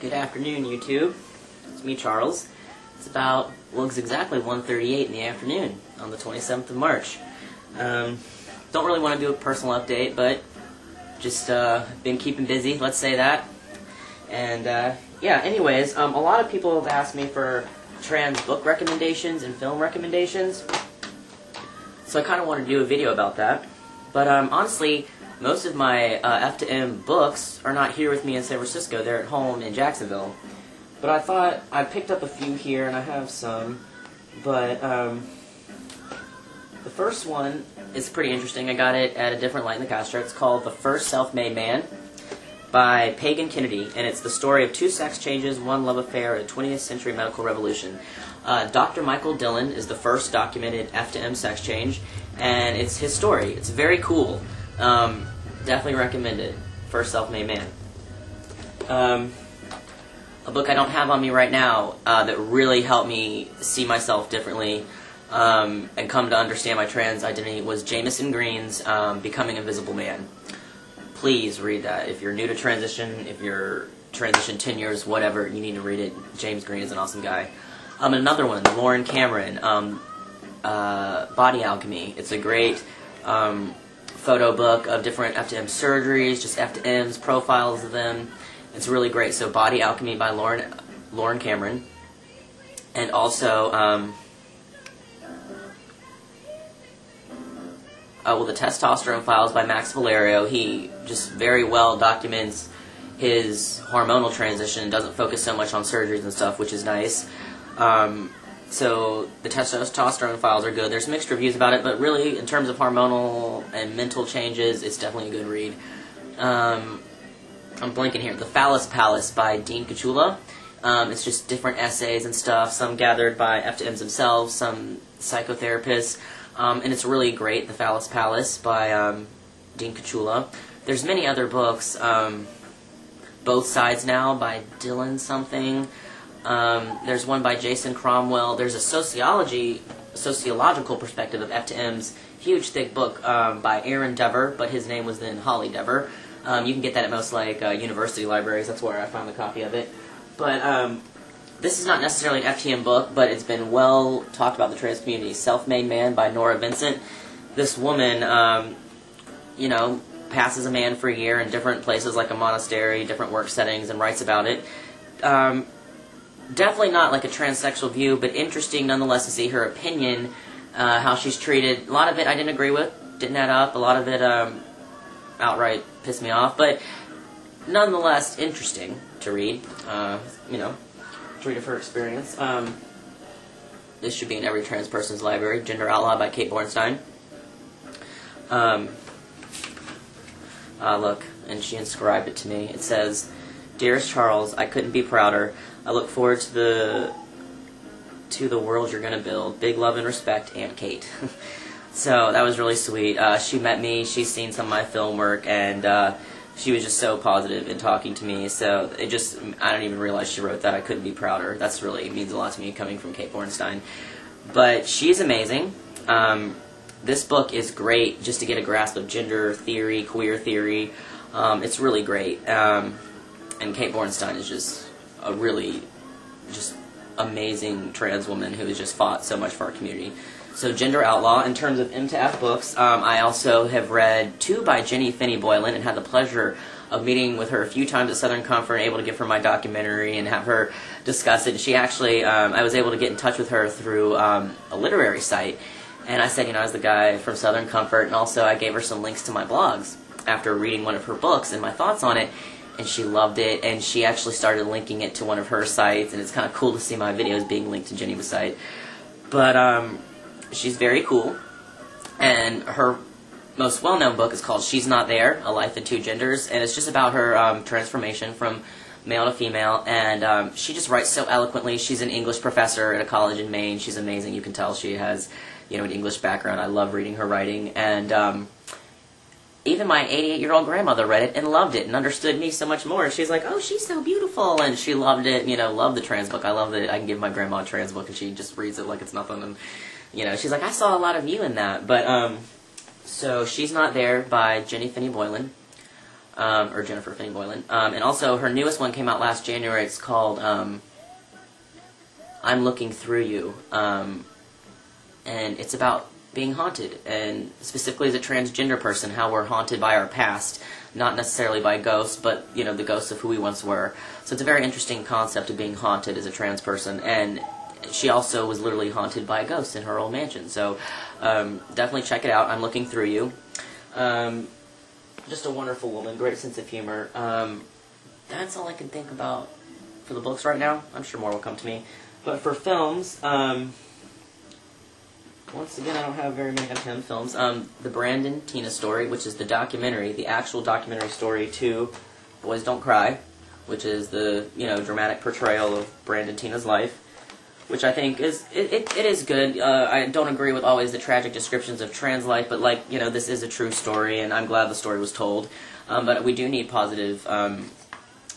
Good afternoon, YouTube. It's me, Charles. It's about, well, it's exactly 1:38 in the afternoon on the 27th of March. Don't really want to do a personal update, but just been keeping busy, let's say that. And yeah, anyways, a lot of people have asked me for trans book recommendations and film recommendations, so I kind of want to do a video about that. But honestly, most of my F2M books are not here with me in San Francisco. They're at home in Jacksonville. But I thought I picked up a few here, and I have some. But the first one is pretty interesting. I got it at a different light in the Castro. It's called The First Self-Made Man by Pagan Kennedy, and it's the story of two sex changes, one love affair, a 20th century medical revolution. Dr. Michael Dillon is the first documented F2M sex change, and it's his story. It's very cool. Definitely recommend it. First Self-Made Man. A book I don't have on me right now that really helped me see myself differently and come to understand my trans identity was Jameson Green's Becoming Invisible Man. Please read that. If you're new to transition, if you're transitioned 10 years, whatever, you need to read it. James Green is an awesome guy. Another one, Lauren Cameron, Body Alchemy. It's a great photo book of different F2M surgeries, just F2Ms, profiles of them. It's really great. So Body Alchemy by Lauren Cameron. And also, The Testosterone Files by Max Valerio. He just very well documents his hormonal transition, doesn't focus so much on surgeries and stuff, which is nice. So the Testosterone Files are good. There's mixed reviews about it, but really, in terms of hormonal and mental changes, it's definitely a good read. I'm blanking here. The Phallus Palace by Dean Kachula. It's just different essays and stuff, some gathered by F2Ms themselves, some psychotherapists, and it's really great, The Phallus Palace by Dean Kachula. There's many other books, Both Sides Now by Dylan something. There's one by Jason Cromwell. There's a sociological perspective of F2Ms, huge thick book by Aaron Dever, but his name was then Holly Dever. You can get that at most university libraries. That's where I found the copy of it. But this is not necessarily an FTM book, but it's been well talked about in the trans community. Self-Made Man by Nora Vincent. This woman, passes a man for a year in different places like a monastery, different work settings, and writes about it. Definitely not like a transsexual view, but interesting nonetheless to see her opinion, how she's treated. A lot of it I didn't agree with, didn't add up. A lot of it outright pissed me off, but nonetheless interesting to read. To read of her experience. This should be in every trans person's library. Gender Outlaw by Kate Bornstein. Look, and she inscribed it to me. It says, "Dearest Charles, I couldn't be prouder. I look forward to the world you're going to build. Big love and respect, Aunt Kate." So that was really sweet. She met me. She's seen some of my film work, and she was just so positive in talking to me. So I don't even realize she wrote that. I couldn't be prouder. That's really means a lot to me coming from Kate Bornstein. But she's amazing. This book is great just to get a grasp of gender theory, queer theory. It's really great. And Kate Bornstein is just a really amazing trans woman who has just fought so much for our community. So Gender Outlaw. In terms of M to F books, I also have read two by Jenny Finney Boylan and had the pleasure of meeting with her a few times at Southern Comfort, able to give her my documentary and have her discuss it. She actually, I was able to get in touch with her through a literary site, and I said, I was the guy from Southern Comfort, and also I gave her some links to my blogs after reading one of her books and my thoughts on it. And she loved it, and she actually started linking it to one of her sites, and it's kind of cool to see my videos being linked to Jenny's site. But she's very cool, and her most well-known book is called She's Not There, A Life in Two Genders, and it's just about her transformation from male to female, and she just writes so eloquently. She's an English professor at a college in Maine. She's amazing. You can tell she has, an English background. I love reading her writing, and even my 88-year-old grandmother read it and loved it and understood me so much more. She's like, "Oh, she's so beautiful," and she loved it, loved the trans book. I love that I can give my grandma a trans book and she just reads it like it's nothing, and, she's like, "I saw a lot of you in that." But, so She's Not There by Jenny Finney Boylan. or Jennifer Finney Boylan. And also, her newest one came out last January. It's called I'm Looking Through You, and it's about being haunted, and specifically as a transgender person, how we're haunted by our past, not necessarily by ghosts, but, you know, the ghosts of who we once were. So it's a very interesting concept of being haunted as a trans person, and she also was literally haunted by a ghost in her old mansion. So definitely check it out. I'm Looking Through You. Just a wonderful woman, great sense of humor. That's all I can think about for the books right now. I'm sure more will come to me. But for films, once again, I don't have very many FTM films. The Brandon Tina story, which is the documentary, the actual documentary story to Boys Don't Cry, which is the, you know, dramatic portrayal of Brandon Tina's life, which I think is, it is good. I don't agree with always the tragic descriptions of trans life, but, like, you know, this is a true story, and I'm glad the story was told. But we do need positive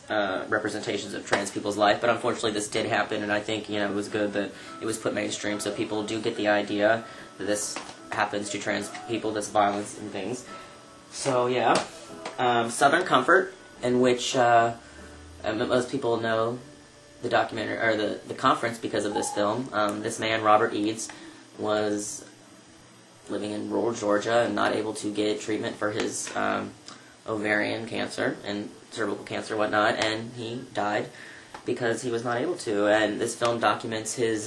representations of trans people's life, but unfortunately this did happen, and I think, you know, it was good that it was put mainstream so people do get the idea that this happens to trans people, this violence and things. So, yeah. Southern Comfort, in which most people know the documentary, or the conference because of this film. This man, Robert Eads, was living in rural Georgia and not able to get treatment for his ovarian cancer and cervical cancer and whatnot, and he died because he was not able to. And this film documents his,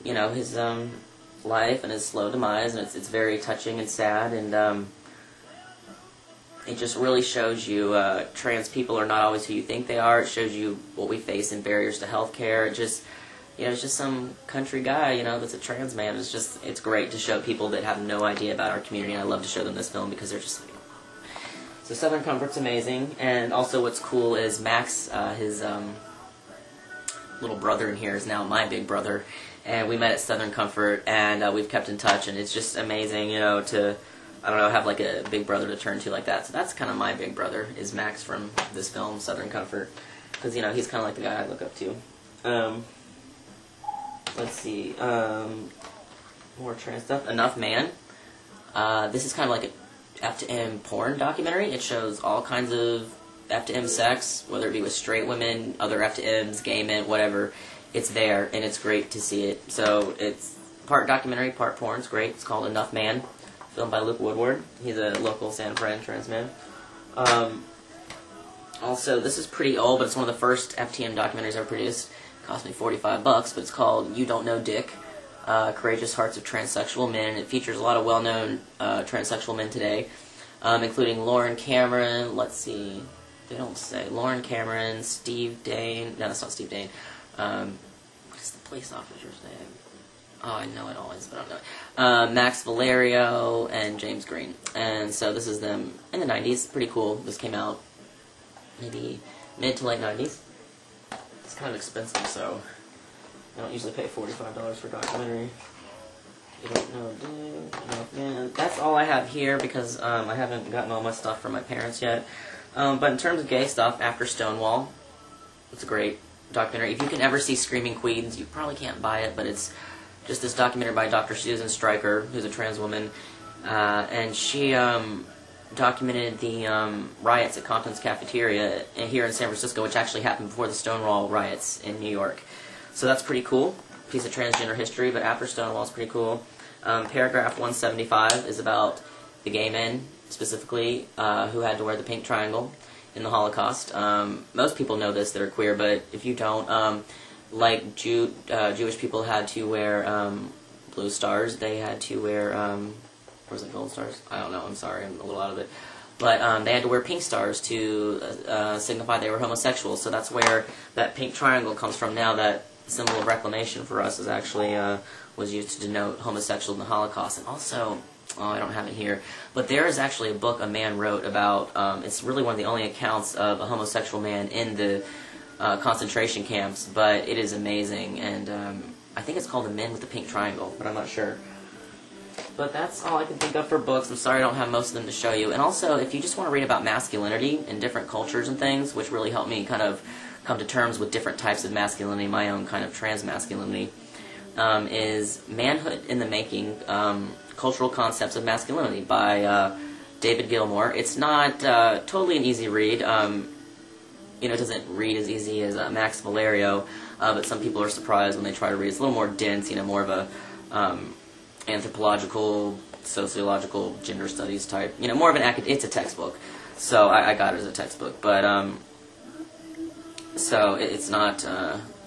you know, his life and his slow demise, and it's very touching and sad, and it just really shows you trans people are not always who you think they are. It shows you what we face in barriers to healthcare. It just, you know, it's just some country guy, you know, that's a trans man. It's great to show people that have no idea about our community, and I love to show them this film because they're just like, so Southern Comfort's amazing. And also what's cool is Max, his little brother in here, is now my big brother, and we met at Southern Comfort, and we've kept in touch, and it's just amazing, you know, to, I don't know, have like a big brother to turn to like that. So that's kind of my big brother, is Max from this film, Southern Comfort, because, you know, he's kind of like the guy I look up to. Let's see, more trans stuff. Enough Man. This is kind of like a F2M porn documentary. It shows all kinds of F2M sex, whether it be with straight women, other F2Ms, gay men, whatever. It's there, and it's great to see it. So it's part documentary, part porn. It's great. It's called Enough Man, filmed by Luke Woodward. He's a local San Fran trans man. Also, this is pretty old, but it's one of the first FTM documentaries ever produced. It cost me $45, but it's called You Don't Know Dick, Courageous Hearts of Transsexual Men. It features a lot of well-known transsexual men today, including Lauren Cameron, let's see, they don't say, Lauren Cameron, Steve Dane, no, that's not Steve Dane, what is the police officer's name? Oh, I know it always, but I don't know it. Max Valerio and James Green. And so this is them in the 90s. Pretty cool. This came out maybe mid to late 90s. It's kind of expensive, so I don't usually pay $45 for a documentary. You don't know, dude. No, man. That's all I have here because I haven't gotten all my stuff from my parents yet. But in terms of gay stuff, After Stonewall, it's a great documentary. If you can ever see Screaming Queens, you probably can't buy it, but it's just this documentary by Dr. Susan Stryker, who's a trans woman, and she documented the riots at Compton's Cafeteria here in San Francisco, which actually happened before the Stonewall riots in New York. So that's pretty cool, piece of transgender history, but After Stonewall is pretty cool. Paragraph 175 is about the gay men, specifically, who had to wear the pink triangle in the Holocaust. Most people know this that are queer, but if you don't, like Jewish people had to wear blue stars, they had to wear, or was it gold stars? I don't know, I'm sorry, I'm a little out of it. But they had to wear pink stars to signify they were homosexuals, so that's where that pink triangle comes from now. That symbol of reclamation for us is actually was used to denote homosexual in the Holocaust. And also, oh, I don't have it here, but there is actually a book a man wrote about, it's really one of the only accounts of a homosexual man in the concentration camps, but it is amazing, and I think it's called The Men with the Pink Triangle, but I'm not sure. But that's all I can think of for books. I'm sorry I don't have most of them to show you. And also, if you just want to read about masculinity in different cultures and things, which really helped me kind of come to terms with different types of masculinity, my own kind of trans masculinity, is Manhood in the Making, Cultural Concepts of Masculinity by David Gilmour. It's not totally an easy read. It doesn't read as easy as Max Valerio, but some people are surprised when they try to read. It's a little more dense, more of a anthropological, sociological, gender studies type. More of an it's a textbook. So I got it as a textbook, but so it's not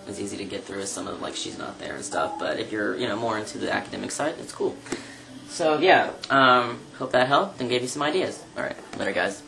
as easy to get through as some of She's Not There and stuff. But if you're more into the academic side, it's cool. So yeah, hope that helped and gave you some ideas. All right, later guys.